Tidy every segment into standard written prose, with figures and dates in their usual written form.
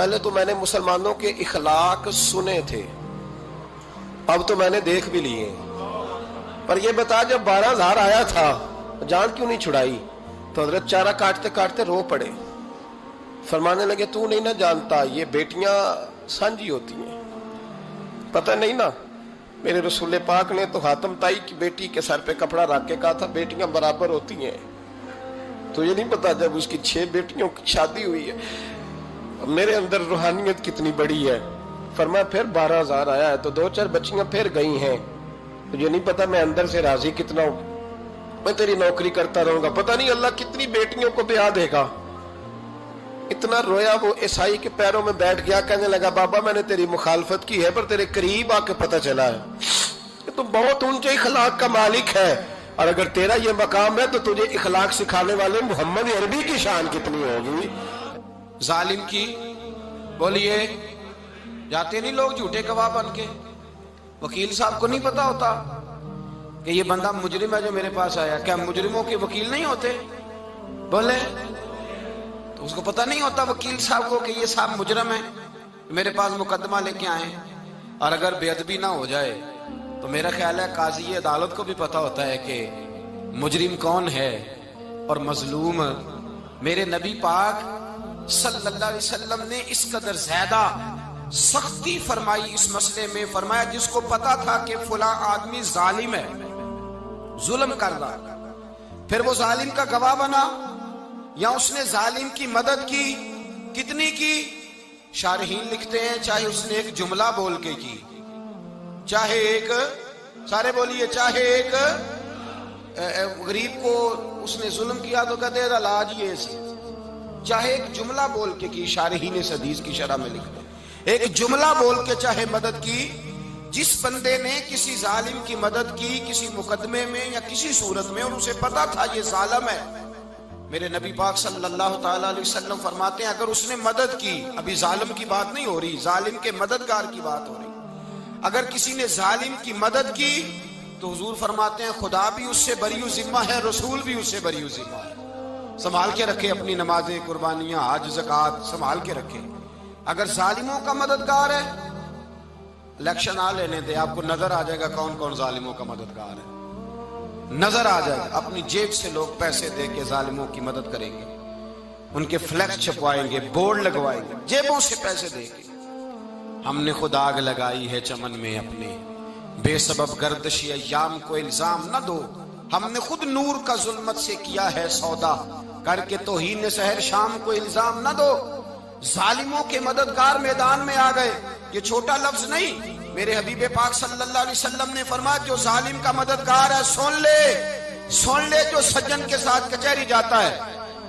پہلے تو میں نے مسلمانوں کے اخلاق سنے تھے، اب تو میں نے دیکھ بھی لیے، پر یہ بتا جب 12,000 آیا تھا جان کیوں نہیں چھڑائی؟ تو حضرت چارہ کاٹتے کاٹتے رو پڑے، فرمانے لگے تو نہیں نہ جانتا یہ بیٹیاں سانجھی ہوتی ہیں، پتہ نہیں نا؟ میرے رسول پاک نے تو حاتم تائی کی بیٹی کے سر پہ کپڑا رکھ کے کہا تھا بیٹیاں برابر ہوتی ہیں، تو یہ نہیں پتا جب اس کی 6 بیٹیوں کی شادی ہوئی ہے میرے اندر روحانیت کتنی بڑی ہے۔ فرمایا پھر 12,000 آیا ہے تو 2-4 بچیاں پھر گئی ہیں، تجھے نہیں پتا میں اندر سے راضی کتنا ہوں، میں تیری نوکری کرتا رہوں گا، پتہ نہیں اللہ کتنی بیٹیوں کو بیاہ دے گا۔ اتنا رویا وہ عیسائی کے پیروں میں بیٹھ گیا، کہنے لگا بابا میں نے تیری مخالفت کی ہے پر تیرے قریب آ کے پتہ چلا ہے کہ تو بہت اونچے اخلاق کا مالک ہے، اور اگر تیرا یہ مقام ہے تو تجھے اخلاق سکھانے والے محمد عربی کی شان کتنی ہوگی۔ ظالم کی بولیے جاتے نہیں لوگ جھوٹے گواہ بن کے، وکیل صاحب کو نہیں پتا ہوتا کہ یہ بندہ مجرم ہے جو میرے پاس آیا، کیا مجرموں کے وکیل نہیں ہوتے؟ بولے تو اس کو پتہ نہیں ہوتا وکیل صاحب کو کہ یہ صاحب مجرم ہے، میرے پاس مقدمہ لے کے آئے، اور اگر بے ادبی نہ ہو جائے تو میرا خیال ہے قاضی عدالت کو بھی پتا ہوتا ہے کہ مجرم کون ہے اور مظلوم۔ میرے نبی پاک صلی اللہ علیہ وسلم نے اس قدر زیادہ سختی فرمائی اس مسئلے میں، فرمایا جس کو پتا تھا کہ فلاں آدمی ظالم ہے، ظلم کر رہا، پھر وہ ظالم کا گواہ بنا یا اس نے ظالم کی مدد کی، کتنی کی؟ شارحین لکھتے ہیں چاہے اس نے ایک جملہ بول کے کی، چاہے ایک، سارے بولیے، چاہے ایک غریب کو اس نے ظلم کیا تو کہتے ہیں علاج یہ سی، چاہے ایک جملہ بول کے کی، شارحین اس حدیث کی شرح میں لکھتے ہیں ایک جملہ بول کے چاہے مدد کی، جس بندے نے کسی ظالم کی مدد کی کسی مقدمے میں یا کسی صورت میں اور اسے پتا تھا یہ ظالم ہے، میرے نبی پاک صلی اللہ تعالی علیہ وسلم فرماتے ہیں اگر اس نے مدد کی، ابھی ظالم کی بات نہیں ہو رہی، ظالم کے مددگار کی بات ہو رہی، اگر کسی نے ظالم کی مدد کی تو حضور فرماتے ہیں خدا بھی اس سے بری و ذمہ ہے، رسول بھی اس سے بری و ذمہ ہے۔ سنبھال کے رکھے اپنی نمازیں، قربانیاں، حج، زکوٰۃ سنبھال کے رکھے۔ اگر ظالموں کا مددگار ہے، الیکشن آ لینے دے، آپ کو نظر آ جائے گا کون کون ظالموں کا مددگار ہے، نظر آ جائے گا۔ اپنی جیب سے لوگ پیسے دے کے ظالموں کی مدد کریں گے، ان کے فلیکس چھپوائیں گے، بورڈ لگوائیں گے، جیبوں سے پیسے دے کے۔ ہم نے خود آگ لگائی ہے چمن میں اپنے، بے سبب گردشی ایام کو الزام نہ دو، ہم نے خود نور کا ظلمت سے کیا ہے سودا، کر کے توہین سحر شام کو الزام نہ دو۔ ظالموں کے مددگار میدان میں آ گئے، یہ چھوٹا لفظ نہیں، میرے حبیب پاک صلی اللہ علیہ وسلم نے فرمایا جو ظالم کا مددگار ہے سن لے جو سجن کے ساتھ کچہری جاتا ہے،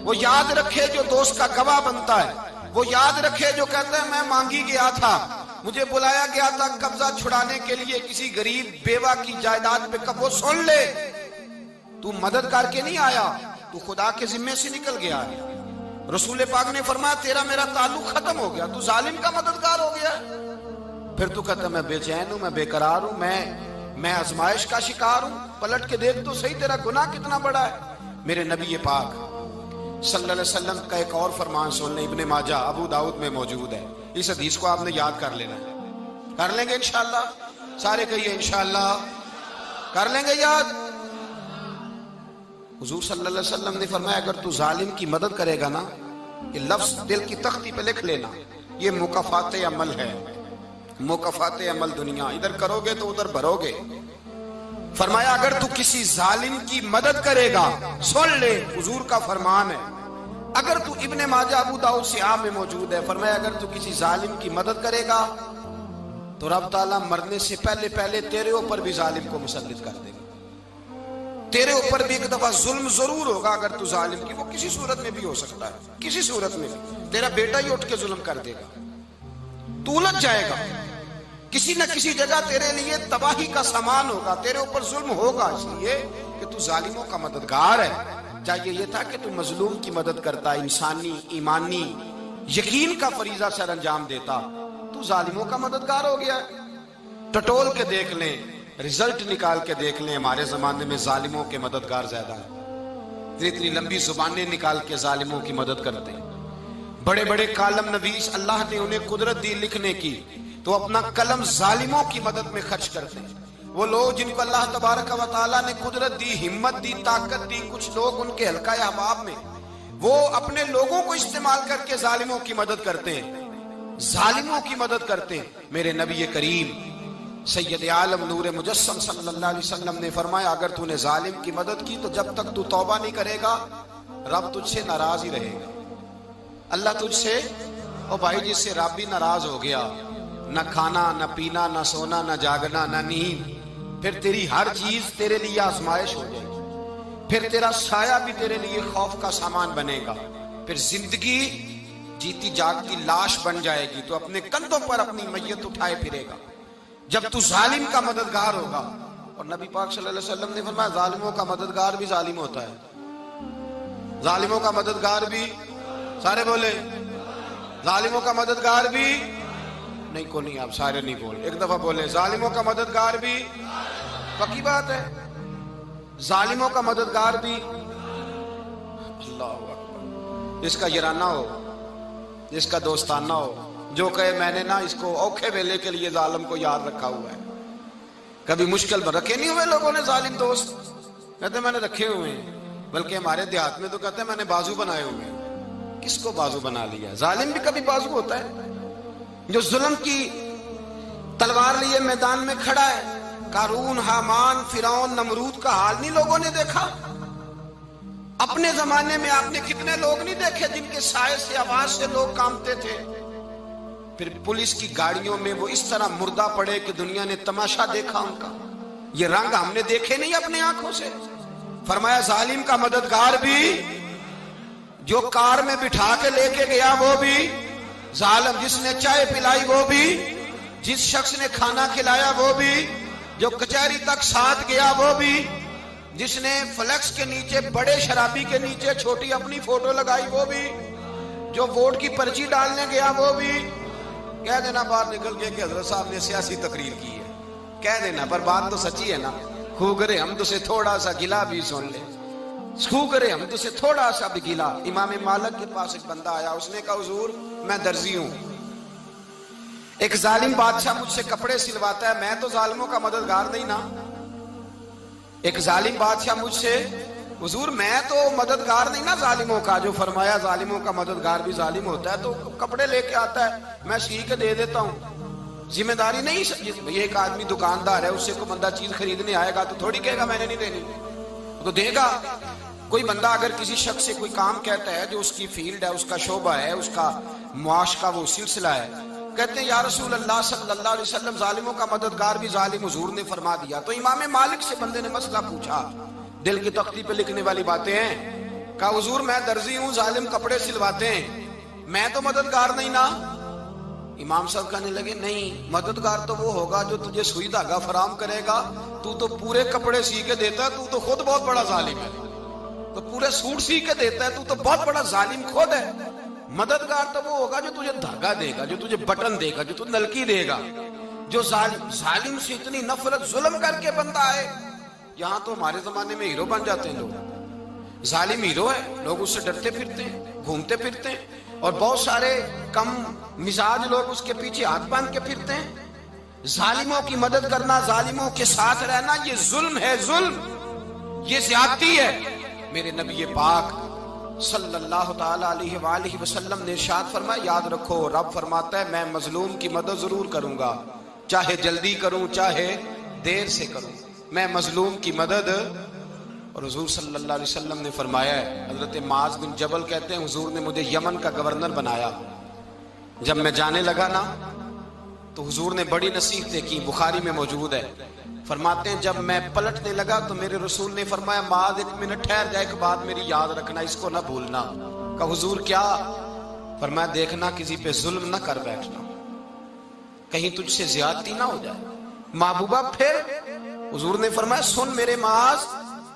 وہ یاد رکھے جو دوست کا گواہ بنتا ہے، وہ یاد رکھے جو کہتا ہے میں مانگی گیا تھا، مجھے بلایا گیا تھا قبضہ چھڑانے کے لیے کسی غریب بیوہ کی جائیداد پہ، وہ سن لے تو مدد کر کے نہیں آیا، تو خدا کے ذمے سے نکل گیا ہے۔ رسول پاک نے فرمایا تیرا میرا تعلق ختم ہو گیا، تو ظالم کا مددگار ہو گیا، پھر تو کہتا میں بے چین ہوں، میں بے قرار ہوں، میں آزمائش کا شکار ہوں، پلٹ کے دیکھ تو صحیح تیرا گناہ کتنا بڑا ہے۔ میرے نبی پاک صلی اللہ علیہ وسلم کا ایک اور فرمان سن لیں، ابن ماجہ ابو داؤد میں موجود ہے، اس حدیث کو آپ نے یاد کر لینا ہے، کر لیں گے انشاءاللہ، سارے کہیے انشاءاللہ، کر لیں گے یاد۔ حضور صلی اللہ علیہ وسلم نے فرمایا اگر تو ظالم کی مدد کرے گا نا، یہ لفظ دل کی تختی پہ لکھ لینا، یہ مکافات عمل ہے، مکافات عمل دنیا، ادھر کرو گے تو ادھر بھرو گے۔ فرمایا اگر تو کسی ظالم کی مدد کرے گا، سن لے حضور کا فرمان ہے، اگر تو ابن ماجہ ابو داؤد سیاہ میں موجود ہے، فرمایا اگر تو کسی ظالم کی مدد کرے گا تو رب تعالیٰ مرنے سے پہلے تیرے اوپر بھی ظالم کو مسلط کر دے گا، تیرے اوپر بھی ایک دفعہ ظلم ضرور ہوگا اگر تو ظالم کی، وہ کسی صورت میں بھی ہو سکتا ہے، کسی صورت میں بھی تیرا بیٹا ہی اٹھ کے ظلم کر دے گا، تو الجھ جائے گا، کسی نہ کسی جگہ تیرے لیے تباہی کا سامان ہوگا، تیرے اوپر ظلم ہوگا، اس لیے کہ تو ظالموں کا مددگار ہے۔ چاہیے یہ تھا کہ تو مظلوم کی مدد کرتا، انسانی ایمانی یقین کا فریضہ سر انجام دیتا، تو ظالموں کا مددگار ہو گیا۔ ٹٹول کے دیکھ لیں، رزلٹ نکال کے دیکھ لیں، ہمارے زمانے میں ظالموں کے مددگار زیادہ ہیں، اتنی لمبی زبانیں نکال کے ظالموں کی مدد کرتے ہیں، بڑے بڑے کالم نویس اللہ نے انہیں قدرت دی لکھنے کی، تو اپنا قلم ظالموں کی مدد میں خرچ کرتے ہیں۔ وہ لوگ جن کو اللہ تبارک و تعالیٰ نے قدرت دی، ہمت دی، طاقت دی، کچھ لوگ ان کے حلقہ احباب میں، وہ اپنے لوگوں کو استعمال کر کے ظالموں کی مدد کرتے ہیں، ظالموں کی مدد کرتے ہیں۔ میرے نبی کریم سید عالم نور مجسم صلی اللہ علیہ وسلم نے فرمایا، اگر تو نے ظالم کی مدد کی تو جب تک تو توبہ نہیں کرے گا رب تجھ سے ناراض ہی رہے گا۔ اللہ تجھ سے، او بھائی جس سے رب بھی ناراض ہو گیا، نہ کھانا نہ پینا نہ سونا نہ جاگنا نہ نیند، پھر تیری ہر چیز تیرے لیے آزمائش ہو جائے گی، پھر تیرا سایہ بھی تیرے لیے خوف کا سامان بنے گا، پھر زندگی جیتی جاگتی لاش بن جائے گی، تو اپنے کندھوں پر اپنی میت اٹھائے پھرے گا جب تو ظالم کا مددگار ہوگا۔ اور نبی پاک صلی اللہ علیہ وسلم نے فرمایا، ظالموں کا مددگار بھی ظالم ہوتا ہے، ظالموں کا مددگار بھی، سارے بولے ظالموں کا مددگار بھی نہیں، کو نہیں، آپ سارے نہیں بولے، ایک دفعہ بولے ظالموں کا مددگار بھی، پکی بات ہے، ظالموں کا مددگار بھی۔ اللہ اکبر، جس کا یارانہ ہو، جس کا دوستانہ ہو، جو کہے میں نے نا اس کو اوکھے ویلے کے لیے ظالم کو یاد رکھا ہوا ہے۔ کبھی مشکل میں رکھے نہیں ہوئے لوگوں نے ظالم دوست، کہتے میں نے رکھے ہوئے ہیں، بلکہ ہمارے دیہات میں تو کہتے ہیں میں نے بازو بنائے ہوئے ہیں۔ کس کو بازو بنا لیا؟ ظالم بھی کبھی بازو ہوتا ہے، جو ظلم کی تلوار لیے میدان میں کھڑا ہے۔ قارون، حامان، فرعون، نمرود کا حال نہیں لوگوں نے دیکھا؟ اپنے زمانے میں آپ نے کتنے لوگ نہیں دیکھے جن کے سائے سے، آواز سے لوگ کانپتے تھے؟ پھر پولیس کی گاڑیوں میں وہ اس طرح مردہ پڑے کہ دنیا نے تماشا دیکھا ان کا۔ یہ رنگ ہم نے دیکھے نہیں اپنے آنکھوں سے۔ فرمایا ظالم کا مددگار بھی، جو کار میں بٹھا کے لے کے گیا وہ بھی ظالم، جس نے چائے پلائی وہ بھی، جس شخص نے کھانا کھلایا وہ بھی، جو کچہری تک ساتھ گیا وہ بھی، جس نے فلیکس کے نیچے، بڑے شرابی کے نیچے چھوٹی اپنی فوٹو لگائی وہ بھی، جو ووٹ کی پرچی ڈالنے گیا وہ بھی۔ کہہ دینا باہر نکل کے کہ حضرت صاحب نے سیاسی تقریر کی ہے، کہہ دینا، پر بات تو سچی ہے نا۔ خوگرے حمد سے تھوڑا سا گلا بھی سن لے، خوگرے حمد سے تھوڑا سا بھی گلا۔ امام مالک کے پاس ایک بندہ آیا، اس نے کہا حضور میں درزی ہوں، ایک ظالم بادشاہ مجھ سے کپڑے سلواتا ہے، میں تو ظالموں کا مددگار نہیں نا۔ ایک ظالم بادشاہ مجھ سے، حضور میں تو مددگار نہیں نا ظالموں کا، جو فرمایا ظالموں کا مددگار بھی ظالم ہوتا ہے، تو کپڑے لے کے آتا ہے میں سی کے دے دیتا ہوں، ذمہ داری نہیں۔ یہ ایک آدمی دکاندار ہے، اس سے کوئی بندہ چیز خریدنے آئے گا تو تھوڑی کہے گا میں نے نہیں دینی، تو دے گا۔ کوئی بندہ اگر کسی شخص سے کوئی کام کہتا ہے جو اس کی فیلڈ ہے، اس کا شعبہ ہے، اس کا معاش کا وہ سلسلہ ہے، کہتے ہیں یا رسول اللہ صلی اللہ علیہ وسلم ظالموں کا مددگار بھی ظالم، حضور نے فرما دیا۔ تو امام مالک سے بندے نے مسئلہ پوچھا، دل کی تختی پہ لکھنے والی باتیں ہیں، کہا حضور میں درزی ہوں، ظالم کپڑے سلواتے ہیں، میں تو مددگار نہیں نا۔ امام صاحب کہنے لگے نہیں، مددگار تو وہ ہوگا جو تجھے سوئی دھاگا فراہم کرے گا، تو پورے کپڑے سی کے دیتا ہے، تو خود بہت بڑا ظالم ہے، تو پورے سوٹ سی کے دیتا ہے، تو بہت بڑا ظالم خود ہے۔ مددگار تو وہ ہوگا جو تجھے دھاگا دے گا، جو تجھے بٹن دے گا، جو تجھے نلکی دے گا، جو ظالم سے اتنی نفرت ظلم کر کے بندہ ہے۔ یہاں تو ہمارے زمانے میں ہیرو بن جاتے ہیں لوگ، ظالم ہیرو ہے، لوگ اس سے ڈرتے پھرتے ہیں، گھومتے پھرتے ہیں، اور بہت سارے کم مزاج لوگ اس کے پیچھے ہاتھ باندھ کے پھرتے ہیں۔ ظالموں کی مدد کرنا، ظالموں کے ساتھ رہنا، یہ ظلم ہے، ظلم، یہ زیادتی ہے۔ میرے نبی پاک صلی اللہ تعالی علیہ وآلہ وسلم نے ارشاد فرمایا، یاد رکھو رب فرماتا ہے میں مظلوم کی مدد ضرور کروں گا، چاہے جلدی کروں چاہے دیر سے کروں، میں مظلوم کی مدد۔ اور حضور صلی اللہ علیہ وسلم نے فرمایا ہے، حضرت معاذ بن جبل کہتے ہیں حضور نے مجھے یمن کا گورنر بنایا، جب میں جانے لگا نا تو حضور نے بڑی نصیحتیں کی، بخاری میں موجود ہے، فرماتے ہیں جب میں پلٹنے لگا تو میرے رسول نے فرمایا معاذ ایک منٹ ٹھہر جا، ایک بات میری یاد رکھنا، اس کو نہ بھولنا۔ کہا حضور کیا؟ فرمایا دیکھنا کسی پہ ظلم نہ کر بیٹھنا، کہیں تجھ سے زیادتی نہ ہو جائے۔ محبوبہ پھر حضور نے فرمایا سن میرے معاذ،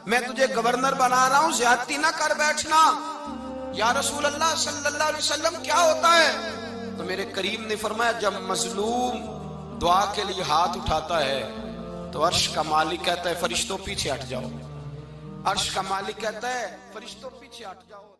میں تجھے گورنر بنا رہا ہوں، زیادتی نہ کر بیٹھنا۔ یا رسول اللہ صلی اللہ علیہ وسلم کیا ہوتا ہے؟ تو میرے کریم نے فرمایا جب مظلوم دعا کے لیے ہاتھ اٹھاتا ہے تو عرش کا مالک کہتا ہے فرشتوں پیچھے ہٹ جاؤ، عرش کا مالک کہتا ہے فرشتوں پیچھے ہٹ جاؤ۔